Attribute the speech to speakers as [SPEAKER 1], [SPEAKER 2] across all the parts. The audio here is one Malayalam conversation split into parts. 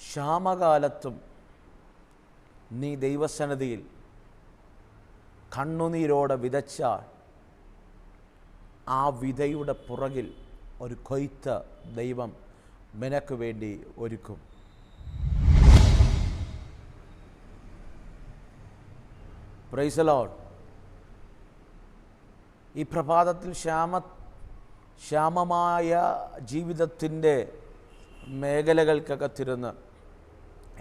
[SPEAKER 1] ക്ഷാമകാലത്തും നീ ദൈവസന്നിധിയിൽ കണ്ണുനീരോടെ വിതച്ചാൽ ആ വിതയുടെ പുറകിൽ ഒരു കൊയ്ത്ത് ദൈവം നിനക്ക് വേണ്ടി ഒരുക്കും. Praise the Lord. ഈ പ്രഭാതത്തിൽ ക്ഷാമമായ ജീവിതത്തിൻ്റെ മേഖലകൾക്കകത്തിരുന്ന്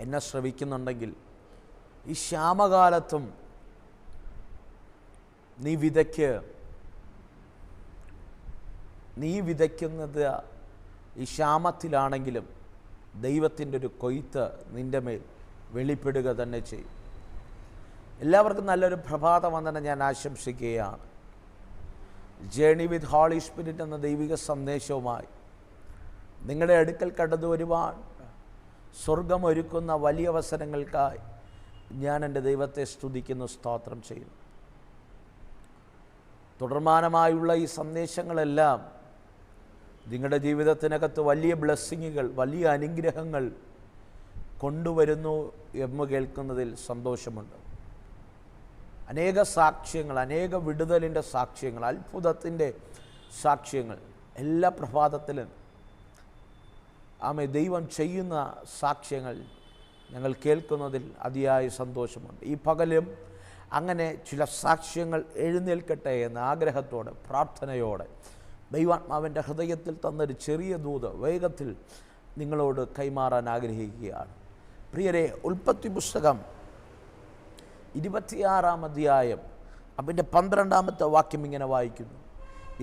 [SPEAKER 1] എന്നെ ശ്രവിക്കുന്നുണ്ടെങ്കിൽ ഈ ക്ഷാമകാലത്തും നീ വിതയ്ക്കുന്നത് ഈ ക്ഷാമത്തിലാണെങ്കിലും ദൈവത്തിൻ്റെ ഒരു കൊയ്ത്ത് നിൻ്റെ മേൽ വെളിപ്പെടുക തന്നെ ചെയ്യും. എല്ലാവർക്കും നല്ലൊരു പ്രഭാത വന്ദനം ഞാൻ ആശംസിക്കുകയാണ്. ജേണി വിത്ത് ഹോളി സ്പിരിറ്റ് എന്ന ദൈവിക സന്ദേശവുമായി നിങ്ങളുടെ അടുക്കൽ കടന്നു വരുവാൻ സ്വർഗം ഒരുക്കുന്ന വലിയ അവസരങ്ങൾക്കായി ഞാൻ എൻ്റെ ദൈവത്തെ സ്തുതിക്കുന്നു, സ്തോത്രം ചെയ്യുന്നു. തുടർമാനമായുള്ള ഈ സന്ദേശങ്ങളെല്ലാം നിങ്ങളുടെ ജീവിതത്തിനകത്ത് വലിയ ബ്ലെസ്സിങ്ങുകൾ, വലിയ അനുഗ്രഹങ്ങൾ കൊണ്ടുവരുന്നു എന്ന് കേൾക്കുന്നതിൽ സന്തോഷമുണ്ട്. അനേക സാക്ഷ്യങ്ങൾ, അനേക വിടുതലിൻ്റെ സാക്ഷ്യങ്ങൾ, അത്ഭുതത്തിൻ്റെ സാക്ഷ്യങ്ങൾ എല്ലാ പ്രഭാതത്തിലും ദൈവം ചെയ്യുന്ന സാക്ഷ്യങ്ങൾ ഞങ്ങൾ കേൾക്കുന്നതിൽ അതിയായ സന്തോഷമുണ്ട്. ഈ പകലും അങ്ങനെ ചില സാക്ഷ്യങ്ങൾ എഴുന്നേൽക്കട്ടെ എന്ന ആഗ്രഹത്തോടെ, പ്രാർത്ഥനയോടെ ദൈവാത്മാവിൻ്റെ ഹൃദയത്തിൽ തന്നൊരു ചെറിയ ദൂത് വേഗത്തിൽ നിങ്ങളോട് കൈമാറാൻ ആഗ്രഹിക്കുകയാണ്. പ്രിയരെ, ഉൽപ്പത്തി പുസ്തകം 26-ാം അധ്യായം അതിൻ്റെ 12-ാമത്തെ വാക്യം ഇങ്ങനെ വായിക്കുന്നു: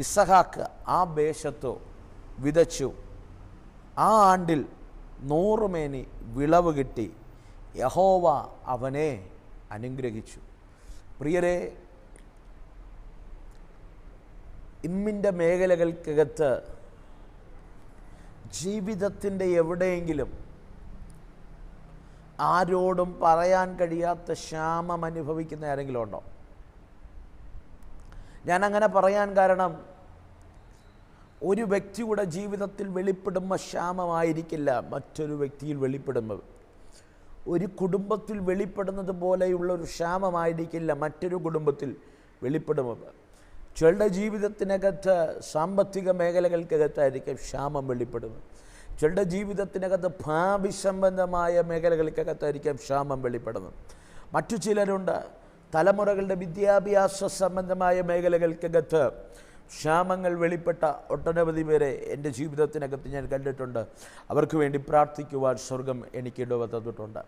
[SPEAKER 1] ഇസഹാക്ക് ആ ദേശത്ത് വിതച്ചു, ആ ആണ്ടിൽ 100 മേനി വിളവ് കിട്ടി, യഹോവ അവനെ അനുഗ്രഹിച്ചു. പ്രിയരെ, ഇമ്മിൻ്റെ മേഖലകൾക്കകത്ത് ജീവിതത്തിൻ്റെ എവിടെയെങ്കിലും ആരോടും പറയാൻ കഴിയാത്ത ക്ഷാമം അനുഭവിക്കുന്ന ആരെങ്കിലും ഉണ്ടോ? ഞാനങ്ങനെ പറയാൻ കാരണം, ഒരു വ്യക്തിയുടെ ജീവിതത്തിൽ വെളിപ്പെടുമ്പോൾ ക്ഷാമമായിരിക്കില്ല മറ്റൊരു വ്യക്തിയിൽ വെളിപ്പെടുന്നത്. ഒരു കുടുംബത്തിൽ വെളിപ്പെടുന്നത് പോലെയുള്ളൊരു ക്ഷാമമായിരിക്കില്ല മറ്റൊരു കുടുംബത്തിൽ വെളിപ്പെടുന്നത്. ചിലരുടെ ജീവിതത്തിനകത്ത് സാമ്പത്തിക മേഖലകൾക്കകത്തായിരിക്കും ക്ഷാമം വെളിപ്പെടുന്നത്. ചിലരുടെ ജീവിതത്തിനകത്ത് ഭാവി സംബന്ധമായ മേഖലകൾക്കകത്തായിരിക്കും ക്ഷാമം വെളിപ്പെടുന്നത്. മറ്റു ചിലരുണ്ട് തലമുറകളുടെ വിദ്യാഭ്യാസ സംബന്ധമായ മേഖലകൾക്കകത്ത് ക്ഷാമങ്ങൾ വെളിപ്പെട്ട ഒട്ടനവധി പേരെ എൻ്റെ ജീവിതത്തിനകത്ത് ഞാൻ കണ്ടിട്ടുണ്ട്. അവർക്ക് വേണ്ടി പ്രാർത്ഥിക്കുവാൻ സ്വർഗം എനിക്ക് ഇടവ തന്നിട്ടുണ്ട്.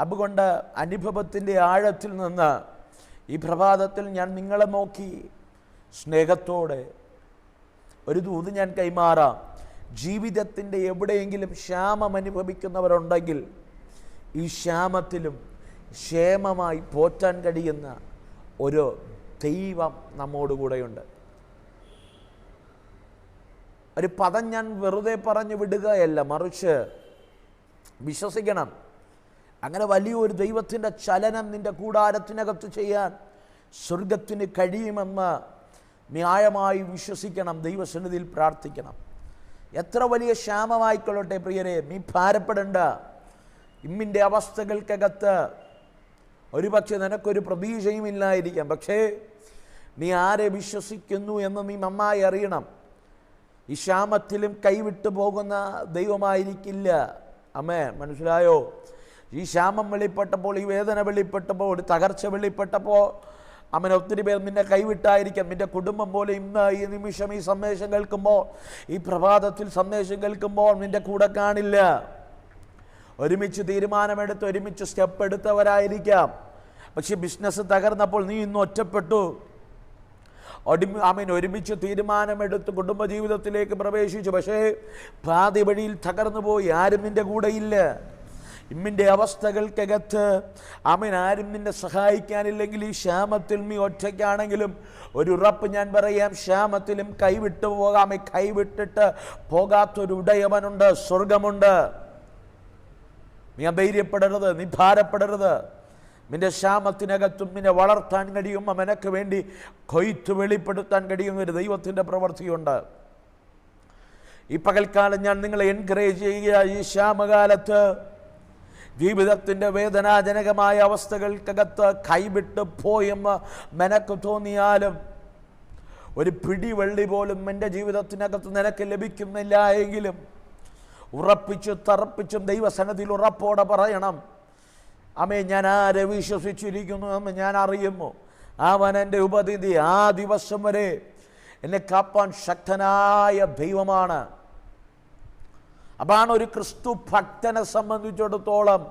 [SPEAKER 1] അതുകൊണ്ട് അനുഭവത്തിൻ്റെ ആഴത്തിൽ നിന്ന് ഈ പ്രഭാതത്തിൽ ഞാൻ നിങ്ങളെ നോക്കി സ്നേഹത്തോടെ ഒരു ദൂത് ഞാൻ കൈമാറാം. ജീവിതത്തിൻ്റെ എവിടെയെങ്കിലും ക്ഷാമം അനുഭവിക്കുന്നവരുണ്ടെങ്കിൽ ഈ ക്ഷാമത്തിലും ക്ഷേമമായി പോറ്റാൻ കഴിയുന്ന ഒരു ദൈവം നമ്മോടുകൂടെയുണ്ട്. ഒരു പദം ഞാൻ വെറുതെ പറഞ്ഞു വിടുകയല്ല, മറിച്ച് വിശ്വസിക്കണം. അങ്ങനെ വലിയൊരു ദൈവത്തിൻ്റെ ചലനം നിൻ്റെ കൂടാരത്തിനകത്ത് ചെയ്യാൻ സ്വർഗത്തിന് കഴിയുമെന്ന് ന്യായമായി വിശ്വസിക്കണം. ദൈവസന്നിധിയിൽ പ്രാർത്ഥിക്കണം. എത്ര വലിയ ക്ഷാമമായിക്കൊള്ളട്ടെ പ്രിയരെ, നീ ഭാരപ്പെടേണ്ട. ഇമ്മിൻ്റെ അവസ്ഥകൾക്കകത്ത് ഒരുപക്ഷെ നിനക്കൊരു പ്രതീക്ഷയും ഇല്ലായിരിക്കാം. പക്ഷേ നീ ആരെ വിശ്വസിക്കുന്നു എന്ന് നീ നന്നായി അറിയണം. ഈ ക്ഷാമത്തിലും കൈവിട്ടു പോകുന്ന ദൈവമായിരിക്കില്ല. അമ്മേ, മനസ്സിലായോ? ഈ ക്ഷാമം വെളിപ്പെട്ടപ്പോൾ, ഈ വേദന വെളിപ്പെട്ടപ്പോൾ, ഒരു തകർച്ച വെളിപ്പെട്ടപ്പോൾ ഒത്തിരി പേർ നിന്നെ കൈവിട്ടായിരിക്കാം. നിൻ്റെ കുടുംബം പോലെ ഇന്ന് ഈ നിമിഷം ഈ സന്ദേശം കേൾക്കുമ്പോൾ, ഈ പ്രഭാതത്തിൽ സന്ദേശം കേൾക്കുമ്പോൾ നിൻ്റെ കൂടെ കാണില്ല. ഒരുമിച്ച് തീരുമാനമെടുത്ത് ഒരുമിച്ച് സ്റ്റെപ്പ് എടുത്തവരായിരിക്കാം. പക്ഷെ ബിസിനസ് തകർന്നപ്പോൾ നീ ഇന്ന് ഒറ്റപ്പെട്ടു. ഒരുമിച്ച് തീരുമാനമെടുത്ത് കുടുംബജീവിതത്തിലേക്ക് പ്രവേശിച്ചു. പക്ഷേ പാതി വഴിയിൽ തകർന്നു പോയി. ആരും നിൻ്റെ കൂടെയില്ല. ഇമ്മിൻ്റെ അവസ്ഥകൾക്കകത്ത് ആരും നിന്നെ സഹായിക്കാനില്ലെങ്കിൽ ഈ ക്ഷാമത്തിൽ നീ ഒറ്റയ്ക്കാണെങ്കിലും ഒരു ഉറപ്പ് ഞാൻ പറയാം, ക്ഷാമത്തിലും കൈവിട്ടു പോകാം. കൈവിട്ടിട്ട് പോകാത്തൊരു ഉടയവനുണ്ട്, സ്വർഗമുണ്ട്. നീ അധൈര്യപ്പെടരുത്, നീ ഭാരപ്പെടരുത്. നിന്റെ ക്ഷാമത്തിനകത്തും നിന്നെ വളർത്താൻ കഴിയുമ്പോൾ നിനക്ക് വേണ്ടി കൊയ്ത്ത് വെളിപ്പെടുത്താൻ കഴിയുന്ന ഒരു ദൈവത്തിൻ്റെ പ്രവൃത്തിയുണ്ട്. ഈ പകൽക്കാലം ഞാൻ നിങ്ങളെ എൻകറേജ് ചെയ്യുക. ഈ ക്ഷാമകാലത്ത് ജീവിതത്തിൻ്റെ വേദനാജനകമായ അവസ്ഥകൾക്കകത്ത് കൈവിട്ട് പോയെന്ന് നിനക്ക് തോന്നിയാലും, ഒരു പിടി വെള്ളി പോലും എൻ്റെ ജീവിതത്തിനകത്ത് നിനക്ക് ലഭിക്കുന്നില്ല എങ്കിലും, ഉറപ്പിച്ചു തറപ്പിച്ചും ദൈവസന്നിധിയിൽ ഉറപ്പോടെ പറയണം, അമ്മേ, ഞാൻ ആരെ വിശ്വസിച്ചിരിക്കുന്നു എന്ന് ഞാൻ അറിയുന്നു. അവൻ എൻ്റെ ഉപതിഥി. ആ ദിവസം വരെ എന്നെ കാപ്പാൻ ശക്തനായ ദൈവമാണ്. അതാണ് ഒരു ക്രിസ്തു ഭക്തനെ സംബന്ധിച്ചിടത്തോളം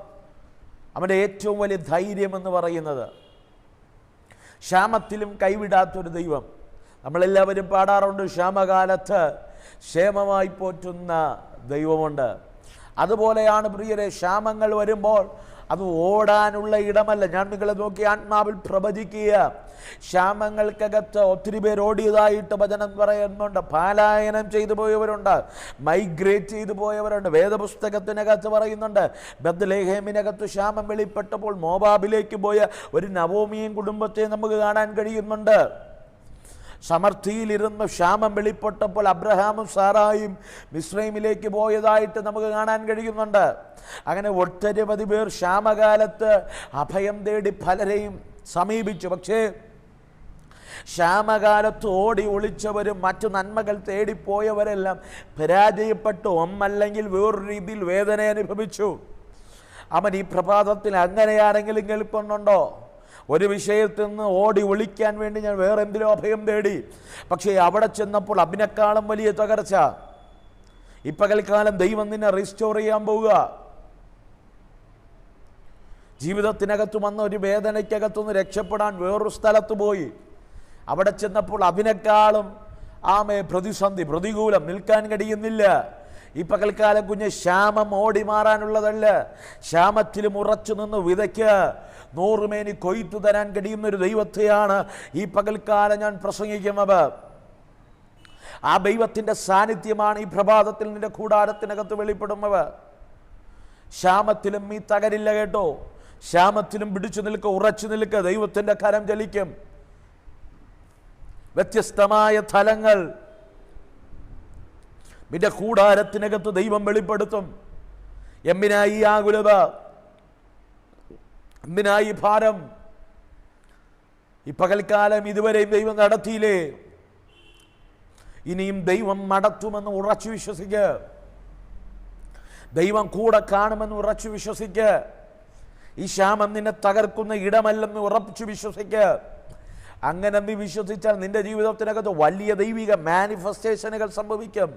[SPEAKER 1] അവൻ്റെ ഏറ്റവും വലിയ ധൈര്യം എന്ന് പറയുന്നത്. ക്ഷാമത്തിലും കൈവിടാത്തൊരു ദൈവം. നമ്മളെല്ലാവരും പാടാറുണ്ട്, ക്ഷാമകാലത്ത് ക്ഷേമമായി പോറ്റുന്ന ദൈവമുണ്ട്. അതുപോലെയാണ് പ്രിയരെ, ക്ഷാമങ്ങൾ വരുമ്പോൾ അത് ഓടാനുള്ള ഇടമല്ല. ഞാൻ നിങ്ങളെ നോക്കി ആത്മാവിൽ പ്രവചിക്കുക. ക്ഷാമങ്ങൾക്കകത്ത് ഒത്തിരി പേർ ഓടിയതായിട്ട് വചനം പറയുന്നുണ്ട്. പലായനം ചെയ്തു പോയവരുണ്ട്, മൈഗ്രേറ്റ് ചെയ്തു പോയവരുണ്ട്. വേദപുസ്തകത്തിനകത്ത് പറയുന്നുണ്ട്, ബത്ലഹേമിനകത്ത് ക്ഷാമം വെളിപ്പെട്ടപ്പോൾ മോവാബിലേക്ക് പോയ ഒരു നവോമിയും കുടുംബത്തെ നമുക്ക് കാണാൻ കഴിയുന്നുണ്ട്. സമൃദ്ധിയിലിരുന്ന് ക്ഷാമം വെളിപ്പെട്ടപ്പോൾ അബ്രഹാമും സാറായും മിസ്രൈമിലേക്ക് പോയതായിട്ട് നമുക്ക് കാണാൻ കഴിയുന്നുണ്ട്. അങ്ങനെ ഒട്ടനവധി പേർ ക്ഷാമകാലത്ത് അഭയം തേടി പലരെയും സമീപിച്ചു. പക്ഷേ ക്ഷാമകാലത്ത് ഓടി ഒളിച്ചവരും മറ്റു നന്മകൾ തേടിപ്പോയവരെല്ലാം പരാജയപ്പെട്ടു, ഒന്നല്ലെങ്കിൽ വേറൊരു രീതിയിൽ വേദന അനുഭവിച്ചു. അവൻ ഈ പ്രഭാതത്തിൽ അങ്ങനെയാണെങ്കിലും കേൾക്കുന്നുണ്ടോ? ഒരു വിഷയത്തിൽ നിന്ന് ഓടി ഒളിക്കാൻ വേണ്ടി ഞാൻ വേറെ എന്തിനോ അഭയം തേടി, പക്ഷേ അവിടെ ചെന്നപ്പോൾ അതിനേക്കാളും വലിയ തകർച്ച. ഈ പകൽക്കാലം ദൈവം നിന്നെ റിസ്റ്റോർ ചെയ്യാൻ പോവുക. ജീവിതത്തിനകത്ത് വന്ന ഒരു വേദനയ്ക്കകത്തുനിന്ന് രക്ഷപ്പെടാൻ വേറൊരു സ്ഥലത്ത് പോയി, അവിടെ ചെന്നപ്പോൾ അതിനേക്കാളും പ്രതിസന്ധി, പ്രതികൂലം, നിൽക്കാൻ കഴിയുന്നില്ല. ഈ പകൽക്കാലം കുഞ്ഞ് ക്ഷാമം ഓടി മാറാനുള്ളതല്ല. ക്ഷാമത്തിലും ഉറച്ചു നിന്ന് വിതയ്ക്ക് 100 മേനി കൊയ്ത്തു തരാൻ കഴിയുന്നൊരു ദൈവത്തെയാണ് ഈ പകൽക്കാലം ഞാൻ പ്രസംഗിക്കുന്നത്. ആ ദൈവത്തിൻ്റെ സാന്നിധ്യമാണ് ഈ പ്രഭാതത്തിൽ നിന്റെ കൂടാരത്തിനകത്ത് വെളിപ്പെടുന്നത്. ക്ഷാമത്തിലും നീ തകരില്ല കേട്ടോ. ക്ഷാമത്തിലും പിടിച്ചു നിൽക്കുക, ഉറച്ചു നിൽക്കുക. ദൈവത്തിൻ്റെ കരം ചലിക്കും. വ്യത്യസ്തമായ തലങ്ങൾ നിന്റെ കൂടാരത്തിനകത്ത് ദൈവം വെളിപ്പെടുത്തും. എന്തിനായി ആകുലത? എന്തിനായി ഭാരം? ഈ പകൽക്കാലം ഇതുവരെയും ദൈവം നടത്തിയില്ലേ? ഇനിയും ദൈവം നടത്തുമെന്ന് ഉറച്ചു വിശ്വസിക്കുക. ദൈവം കൂടെ കാണുമെന്ന് ഉറച്ചു വിശ്വസിക്കുക. ഈ ക്ഷാമം നിന്നെ തകർക്കുന്ന ഇടമല്ലെന്ന് ഉറപ്പിച്ചു വിശ്വസിക്കുക. അങ്ങനെ നീ വിശ്വസിച്ചാൽ നിന്റെ ജീവിതത്തിനകത്ത് വലിയ ദൈവിക മാനിഫെസ്റ്റേഷനുകൾ സംഭവിക്കും.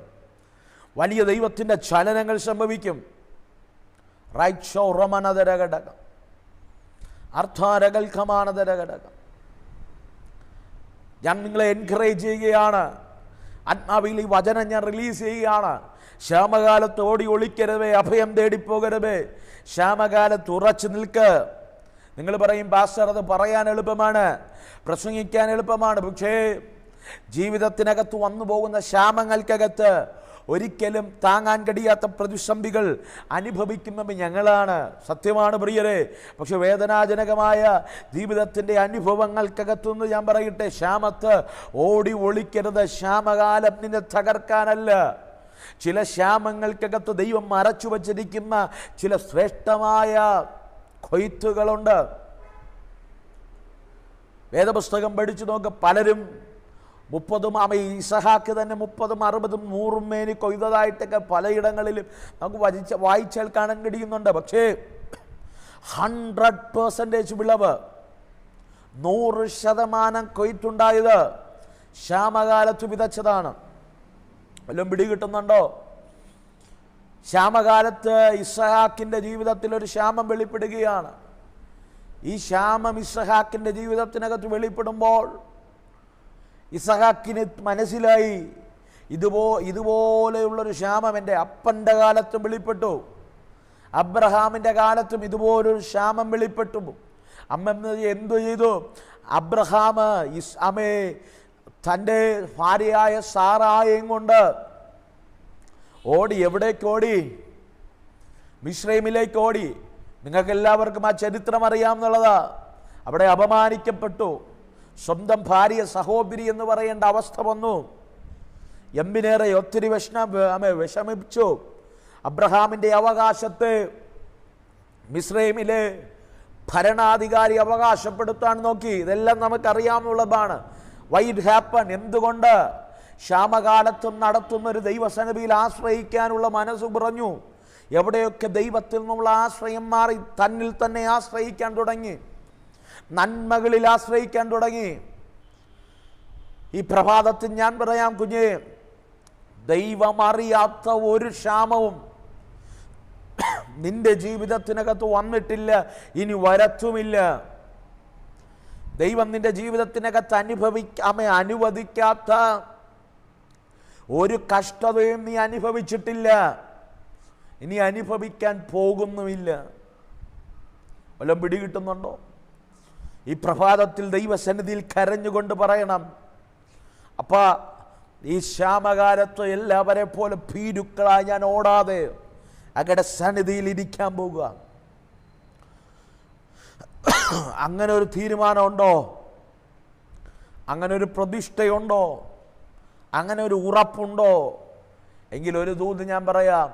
[SPEAKER 1] വലിയ ദൈവത്തിൻ്റെ ചലനങ്ങൾ സംഭവിക്കും. റൈറ്റ്ഷോ റമനതരഘടകം അർത്ഥാരകൽക്കമാനതരഘടകം. ഞാൻ നിങ്ങളെ എൻകറേജ് ചെയ്യുകയാണ്. ആത്മാവിൽ ഈ വചനം ഞാൻ റിലീസ് ചെയ്യുകയാണ്. ക്ഷാമകാലത്ത് ഓടി ഒളിക്കരുതേ, അഭയം തേടിപ്പോകരുതേ. ക്ഷാമകാലത്ത് ഉറച്ചു നിൽക്ക്. നിങ്ങൾ പറയും, പാസ്റ്റർ അത് പറയാൻ എളുപ്പമാണ്, പ്രസംഗിക്കാൻ എളുപ്പമാണ്. പക്ഷേ ജീവിതത്തിനകത്ത് വന്നു പോകുന്ന ക്ഷാമങ്ങൾക്കകത്ത് ഒരിക്കലും താങ്ങാൻ കഴിയാത്ത പ്രതിസന്ധികൾ അനുഭവിക്കുന്നത് ഞങ്ങളാണ്. സത്യമാണ് പ്രിയരെ. പക്ഷെ വേദനാജനകമായ ജീവിതത്തിൻ്റെ അനുഭവങ്ങൾക്കകത്തുനിന്ന് ഞാൻ പറയട്ടെ, ക്ഷാമത്ത് ഓടി ഒളിക്കരുത്. ക്ഷാമകാലം നിന്നെ തകർക്കാനല്ല. ചില ക്ഷാമങ്ങൾക്കകത്ത് ദൈവം മറച്ചു വച്ചിരിക്കുന്ന ചില ശ്രേഷ്ഠമായ കൊയ്ത്തുകളുണ്ട്. വേദപുസ്തകം പഠിച്ചു നോക്ക്. പലരും 30 ഇസഹാക്ക് തന്നെ 30, 60, 100 മേനി കൊയ്തതായിട്ടൊക്കെ പലയിടങ്ങളിലും നമുക്ക് വായിച്ചാൽ കാണാൻ കഴിയുന്നുണ്ട്. പക്ഷേ 100% വിളവ്, 100% കൊയ്ത്തുണ്ടായത് ക്ഷാമകാലത്ത് വിതച്ചതാണ്. വല്ലതും പിടികിട്ടുന്നുണ്ടോ? ക്ഷാമകാലത്ത് ഇസഹാക്കിൻ്റെ ജീവിതത്തിൽ ഒരു ക്ഷാമം വെളിപ്പെടുകയാണ്. ഈ ക്ഷാമം ഇസഹാക്കിൻ്റെ ജീവിതത്തിനകത്ത് വെളിപ്പെടുമ്പോൾ ഇസഹാക്കിന് മനസ്സിലായി, ഇതുപോലെയുള്ളൊരു ക്ഷാമം എൻ്റെ അപ്പൻ്റെ കാലത്തും വെളിപ്പെട്ടു, അബ്രഹാമിൻ്റെ കാലത്തും ഇതുപോലൊരു ക്ഷാമം വെളിപ്പെട്ടു. അമ്മ എന്തു ചെയ്തു? അബ്രഹാം തൻ്റെ ഭാര്യയായ സാറായെയും കൊണ്ട് ഓടി. എവിടേക്ക് ഓടി? മിസ്രൈമിലേക്ക് ഓടി. നിങ്ങൾക്ക് എല്ലാവർക്കും ആ ചരിത്രം അറിയാമെന്നുള്ളതാ. അവിടെ അപമാനിക്കപ്പെട്ടു. സ്വന്തം ഭാര്യ സഹോദരി എന്ന് പറയേണ്ട അവസ്ഥ വന്നു. എന്തിനേറെ ഒത്തിരി വിഷമിച്ചു. അബ്രഹാമിൻ്റെ അവകാശത്തെ മിസ്രൈമിലെ ഭരണാധികാരി അവകാശപ്പെടുത്താൻ നോക്കി. ഇതെല്ലാം നമുക്കറിയാമുള്ളതാണ്. Why it happen? എന്തുകൊണ്ട്? ക്ഷാമകാലത്തും നടത്തുന്നൊരു ദൈവസന്നിധിയിൽ ആശ്രയിക്കാനുള്ള മനസ്സ് കുറഞ്ഞു. എവിടെയൊക്കെ ദൈവത്തിൽ നിന്നുള്ള ആശ്രയം മാറി തന്നിൽ തന്നെ ആശ്രയിക്കാൻ തുടങ്ങി, നന്മകളിൽ ആശ്രയിക്കാൻ തുടങ്ങി. ഈ പ്രഭാതത്തിൽ ഞാൻ പറയാം കുഞ്ഞേ, ദൈവമറിയാത്ത ഒരു ക്ഷാമവും നിന്റെ ജീവിതത്തിനകത്ത് വന്നിട്ടില്ല, ഇനി വരത്തുമില്ല. ദൈവം നിന്റെ ജീവിതത്തിനകത്ത് അനുവദിക്കാത്ത ഒരു കഷ്ടതയും നീ അനുഭവിച്ചിട്ടില്ല, ഇനി അനുഭവിക്കാൻ പോകുന്നുമില്ല. വല്ലതും പിടികിട്ടുന്നുണ്ടോ? ഈ പ്രഭാതത്തിൽ ദൈവസന്നിധിയിൽ കരഞ്ഞുകൊണ്ട് പറയണം, അപ്പാ ഈ ക്ഷാമകാലത്ത് എല്ലാവരെ പോലെ ഭീരുക്കളായി ഞാൻ ഓടാതെ അങ്ങയുടെ സന്നിധിയിൽ ഇരിക്കാൻ പോകുക. അങ്ങനെ ഒരു തീരുമാനമുണ്ടോ? അങ്ങനെ ഒരു പ്രതിഷ്ഠയുണ്ടോ? അങ്ങനെ ഒരു ഉറപ്പുണ്ടോ? എങ്കിലൊരു ദൂത് ഞാൻ പറയാം,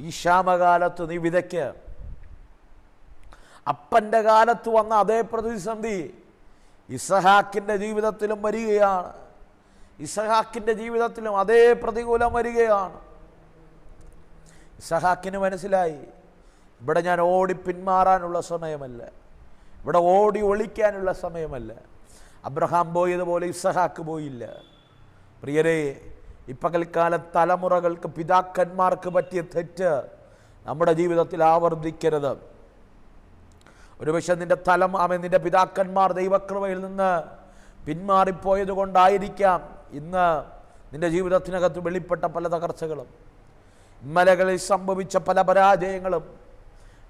[SPEAKER 1] ഈ ക്ഷാമകാലത്ത് നീ വിതയ്ക്ക്. അപ്പൻ്റെ കാലത്ത് വന്ന അതേ പ്രതിസന്ധി ഇസഹാക്കിൻ്റെ ജീവിതത്തിലും വരികയാണ്. ഇസഹാക്കിൻ്റെ ജീവിതത്തിലും അതേ പ്രതികൂലം വരികയാണ്. ഇസഹാക്കിന് മനസ്സിലായി, ഇവിടെ ഞാൻ ഓടി പിന്മാറാനുള്ള സമയമല്ല, ഇവിടെ ഓടി ഒളിക്കാനുള്ള സമയമല്ല. അബ്രഹാം പോയതുപോലെ ഇസഹാക്ക് പോയില്ല. പ്രിയരേ, ഈ പകൽക്കാലം തലമുറകൾക്ക്, പിതാക്കന്മാർക്ക് പറ്റിയ തെറ്റ് നമ്മുടെ ജീവിതത്തിൽ ആവർത്തിക്കരുത്. ഒരുപക്ഷെ നിന്റെ പിതാക്കന്മാർ ദൈവകൃപയിൽ നിന്ന് പിന്മാറിപ്പോയത് കൊണ്ടായിരിക്കാം ഇന്ന് നിന്റെ ജീവിതത്തിനകത്ത് വെളിപ്പെട്ട പല തകർച്ചകളും, ഇന്നലകളിൽ സംഭവിച്ച പല പരാജയങ്ങളും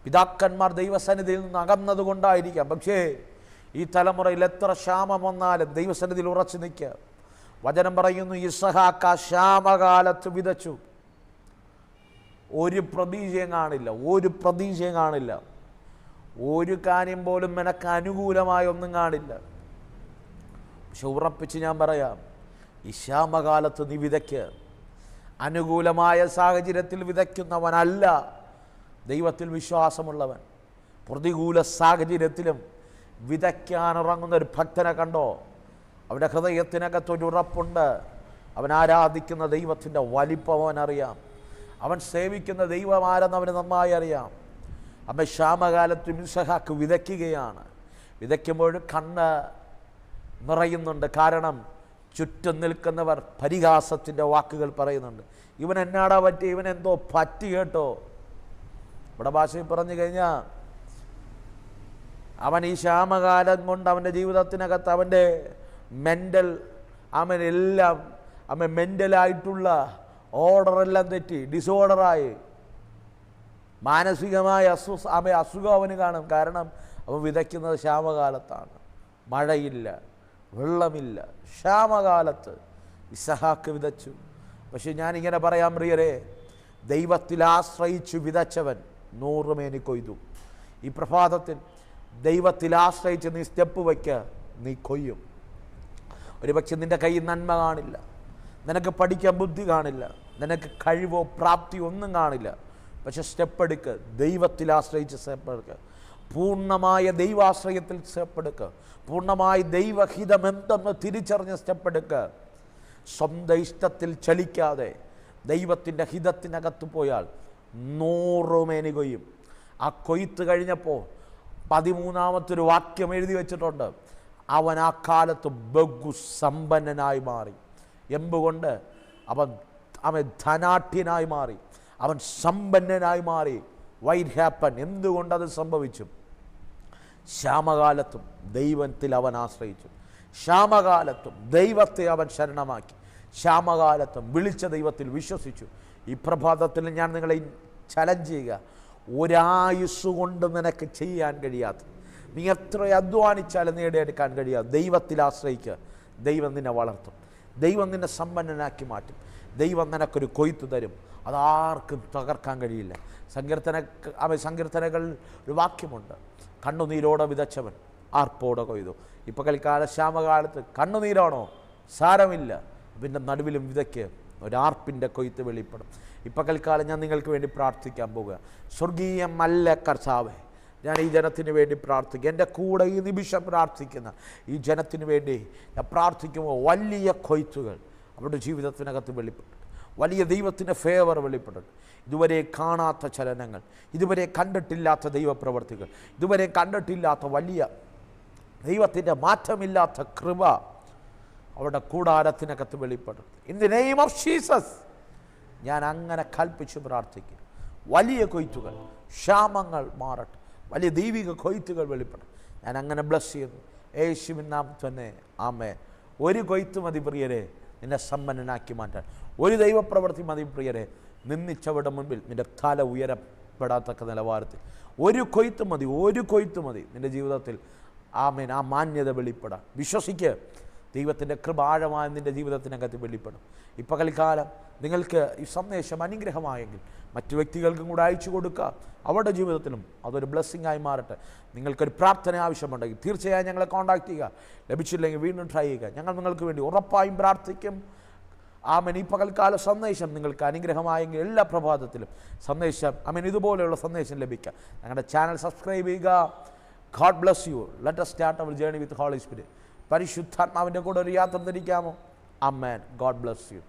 [SPEAKER 1] പിതാക്കന്മാർ ദൈവസന്നിധിയിൽ നിന്ന് അകന്നത് കൊണ്ടായിരിക്കാം. പക്ഷേ ഈ തലമുറയിൽ എത്ര ക്ഷാമം വന്നാലും ദൈവസന്നിധിയിൽ ഉറച്ചു നിൽക്കുക. വചനം പറയുന്നു, ഇസഹാക്ക് ആ ക്ഷാമകാലത്ത് വിതച്ചു. ഒരു പ്രതീക്ഷയും കാണില്ല, ഒരു പ്രതീക്ഷയും കാണില്ല, ഒരു കാര്യം പോലും നിനക്ക് അനുകൂലമായ ഒന്നും കാണില്ല. പക്ഷെ ഉറപ്പിച്ച് ഞാൻ പറയാം, ഈ ക്ഷാമകാലത്ത് നീ വിതയ്ക്ക്. അനുകൂലമായ സാഹചര്യത്തിൽ വിതയ്ക്കുന്നവനല്ല ദൈവത്തിൽ വിശ്വാസമുള്ളവൻ. പ്രതികൂല സാഹചര്യത്തിലും വിതയ്ക്കാനിറങ്ങുന്ന ഒരു ഭക്തനെ കണ്ടോ? അവൻ്റെ ഹൃദയത്തിനകത്തൊരു ഉറപ്പുണ്ട്. അവൻ ആരാധിക്കുന്ന ദൈവത്തിൻ്റെ വലിപ്പം അവനറിയാം, അവൻ സേവിക്കുന്ന ദൈവം ആരെന്ന് അവന് നന്നായി അറിയാം. അവൻ ക്ഷാമകാലത്ത് ഇസഹാക്ക് വിതയ്ക്കുകയാണ്. വിതയ്ക്കുമ്പോൾ കണ്ണ് നിറയുന്നുണ്ട്. കാരണം ചുറ്റും നിൽക്കുന്നവർ പരിഹാസത്തിൻ്റെ വാക്കുകൾ പറയുന്നുണ്ട്. ഇവൻ എന്നാടാ പറ്റി, ഇവനെന്തോ പറ്റി കേട്ടോ. ഇവിടെ ഭാഷയിൽ പറഞ്ഞു കഴിഞ്ഞാൽ അവൻ ഈ ക്ഷാമകാലം കൊണ്ട് അവൻ്റെ ജീവിതത്തിനകത്ത് അവൻ്റെ മെൻ്റലായിട്ടുള്ള ഓർഡറെല്ലാം തെറ്റി, ഡിസോർഡറായി, മാനസികമായ അസുഖം അവന് കാണും. കാരണം അവൻ വിതയ്ക്കുന്നത് ക്ഷാമകാലത്താണ്. മഴയില്ല, വെള്ളമില്ല, ക്ഷാമകാലത്ത് ഇസഹാക്ക് വിതച്ചു. പക്ഷെ ഞാനിങ്ങനെ പറയാം പ്രിയരെ, ദൈവത്തിൽ ആശ്രയിച്ചു വിതച്ചവൻ 100 മേനി കൊയ്തു. ഈ പ്രഭാതത്തിൽ ദൈവത്തിൽ ആശ്രയിച്ച് നീ സ്റ്റെപ്പ് വയ്ക്കുക, നീ കൊയ്യും. ഒരുപക്ഷെ നിൻ്റെ കയ്യിൽ നന്മ കാണില്ല, നിനക്ക് പഠിക്കാൻ ബുദ്ധി കാണില്ല, നിനക്ക് കഴിവോ പ്രാപ്തിയോ ഒന്നും കാണില്ല. പക്ഷെ സ്റ്റെപ്പ് എടുക്കുക, ദൈവത്തിൽ ആശ്രയിച്ച് സ്റ്റെപ്പ് എടുക്കുക, പൂർണ്ണമായ ദൈവാശ്രയത്തിൽ സ്റ്റെപ്പ് എടുക്കുക, പൂർണ്ണമായി ദൈവഹിതം എന്തെന്ന് തിരിച്ചറിഞ്ഞ് സ്റ്റെപ്പ് എടുക്കുക. സ്വന്തം ഇഷ്ടത്തിൽ ചലിക്കാതെ ദൈവത്തിൻ്റെ ഹിതത്തിനകത്ത് പോയാൽ 100 മേനി കൊയ്യും. ആ കൊയ്ത്ത് കഴിഞ്ഞപ്പോൾ 13-ാമത്തൊരു വാക്യം എഴുതി വെച്ചിട്ടുണ്ട്, അവൻ ആ കാലത്ത് ബഹുസമ്പന്നനായി മാറി. എന്തുകൊണ്ട്? അവൻ ധനാഢ്യനായി മാറി, അവൻ സമ്പന്നനായി മാറി. Why it happen? എന്തുകൊണ്ടത് സംഭവിച്ചു? ക്ഷാമകാലത്തും ദൈവത്തിൽ അവൻ ആശ്രയിച്ചു, ക്ഷാമകാലത്തും ദൈവത്തെ അവൻ ശരണമാക്കി, ക്ഷാമകാലത്തും വിളിച്ച ദൈവത്തിൽ വിശ്വസിച്ചു. ഈ പ്രഭാതത്തിൽ ഞാൻ നിങ്ങളെ ചലഞ്ച് ചെയ്യുക, ഒരായുസ് കൊണ്ട് നിനക്ക് ചെയ്യാൻ കഴിയാത്ത, നീ എത്ര അധ്വാനിച്ചാലും നേടിയെടുക്കാൻ കഴിയാതെ ദൈവത്തിൽ ആശ്രയിക്കുക. ദൈവം നിന്നെ വളർത്തും, ദൈവം നിന്നെ സമ്പന്നനാക്കി മാറ്റും, ദൈവം നിനക്കൊരു കൊയ്ത്ത് തരും. അതാർക്കും തകർക്കാൻ കഴിയില്ല. സങ്കീർത്തനകൾ ഒരു വാക്യമുണ്ട്, കണ്ണുനീരോടെ വിതച്ചവൻ ആർപ്പോടെ കൊയ്തു. ഇപ്പോൾ കൽക്കാല ക്ഷാമകാലത്ത് കണ്ണുനീരാണോ? സാരമില്ല, പിന്നെ നടുവിലും വിതയ്ക്ക് ഒരാർപ്പിൻ്റെ കൊയ്ത്ത് വെളിപ്പെടും. ഇപ്പോൾ കൽക്കാലം ഞാൻ നിങ്ങൾക്ക് വേണ്ടി പ്രാർത്ഥിക്കാൻ പോകുക. സ്വർഗീയമല്ല കർത്താവേ, ഞാൻ ഈ ജനത്തിന് വേണ്ടി പ്രാർത്ഥിക്കും. എൻ്റെ കൂടെ ഈ നിമിഷം പ്രാർത്ഥിക്കുന്ന ഈ ജനത്തിന് വേണ്ടി ഞാൻ പ്രാർത്ഥിക്കുമ്പോൾ വലിയ കൊയ്ത്തുകൾ അവരുടെ ജീവിതത്തിനകത്ത് വെളിപ്പെട്ടു. വലിയ ദൈവത്തിൻ്റെ ഫേവർ വെളിപ്പെട്ടു. ഇതുവരെ കാണാത്ത ചലനങ്ങൾ, ഇതുവരെ കണ്ടിട്ടില്ലാത്ത ദൈവപ്രവർത്തികൾ, ഇതുവരെ കണ്ടിട്ടില്ലാത്ത വലിയ ദൈവത്തിൻ്റെ മാറ്റമില്ലാത്ത കൃപ അവരുടെ കൂടാരത്തിനകത്ത് വെളിപ്പെടും. In the name of Jesus ഞാൻ അങ്ങനെ കൽപ്പിച്ച് പ്രാർത്ഥിക്കും. വലിയ കൊയ്ത്തുകൾ, ക്ഷാമങ്ങൾ മാറട്ടെ, വലിയ ദൈവിക കൊയ്ത്തുകൾ വെളിപ്പെടും. ഞാൻ അങ്ങനെ ബ്ലസ് ചെയ്യുന്നു യേശുവിൻ നാമത്തിൽ തന്നെ. ആമേൻ. ഒരു കൊയ്ത്ത് മതി പ്രിയരെ നിന്നെ സമ്പന്നനാക്കി മാറ്റാൻ. ഒരു ദൈവപ്രവൃത്തി മതി പ്രിയരെ നിന്നിച്ചവരുടെ മുൻപിൽ നിന്റെ തല ഉയരപ്പെടാത്തക്ക നിലവാരത്തിൽ. ഒരു കൊയ്ത്ത് മതി, ഒരു കൊയ്ത്ത് മതി നിൻ്റെ ജീവിതത്തിൽ. ആമേൻ. ആ മാന്യത വെളിപ്പെടാം. വിശ്വസിക്ക്, ദൈവത്തിൻ്റെ കൃപ ആഴമായ നിൻ്റെ ജീവിതത്തിനകത്ത് വെളിപ്പെടും. ഈ പകൽക്കാലം നിങ്ങൾക്ക് ഈ സന്ദേശം അനുഗ്രഹമായെങ്കിൽ മറ്റു വ്യക്തികൾക്കും കൂടെ അയച്ചു കൊടുക്കുക. അവരുടെ ജീവിതത്തിലും അതൊരു ബ്ലെസ്സിങ് ആയി മാറട്ടെ. നിങ്ങൾക്കൊരു പ്രാർത്ഥന ആവശ്യമുണ്ടെങ്കിൽ തീർച്ചയായും ഞങ്ങളെ കോൺടാക്ട് ചെയ്യുക. ലഭിച്ചില്ലെങ്കിൽ വീണ്ടും ട്രൈ ചെയ്യുക. ഞങ്ങൾ നിങ്ങൾക്ക് വേണ്ടി ഉറപ്പായും പ്രാർത്ഥിക്കും. ആമേൻ. ഈ പകൽക്കാല സന്ദേശം നിങ്ങൾക്ക് അനുഗ്രഹമായെങ്കിൽ എല്ലാ പ്രഭാതത്തിലും സന്ദേശം ഇതുപോലെയുള്ള സന്ദേശം ലഭിക്കുക. ഞങ്ങളുടെ ചാനൽ സബ്സ്ക്രൈബ് ചെയ്യുക. God bless you. Let us start our journey with Holy Spirit. പരിശുദ്ധാത്മാവിൻ്റെ കൂടെ ഒരു യാത്ര തിരിക്കാമോ? Amen. God bless you.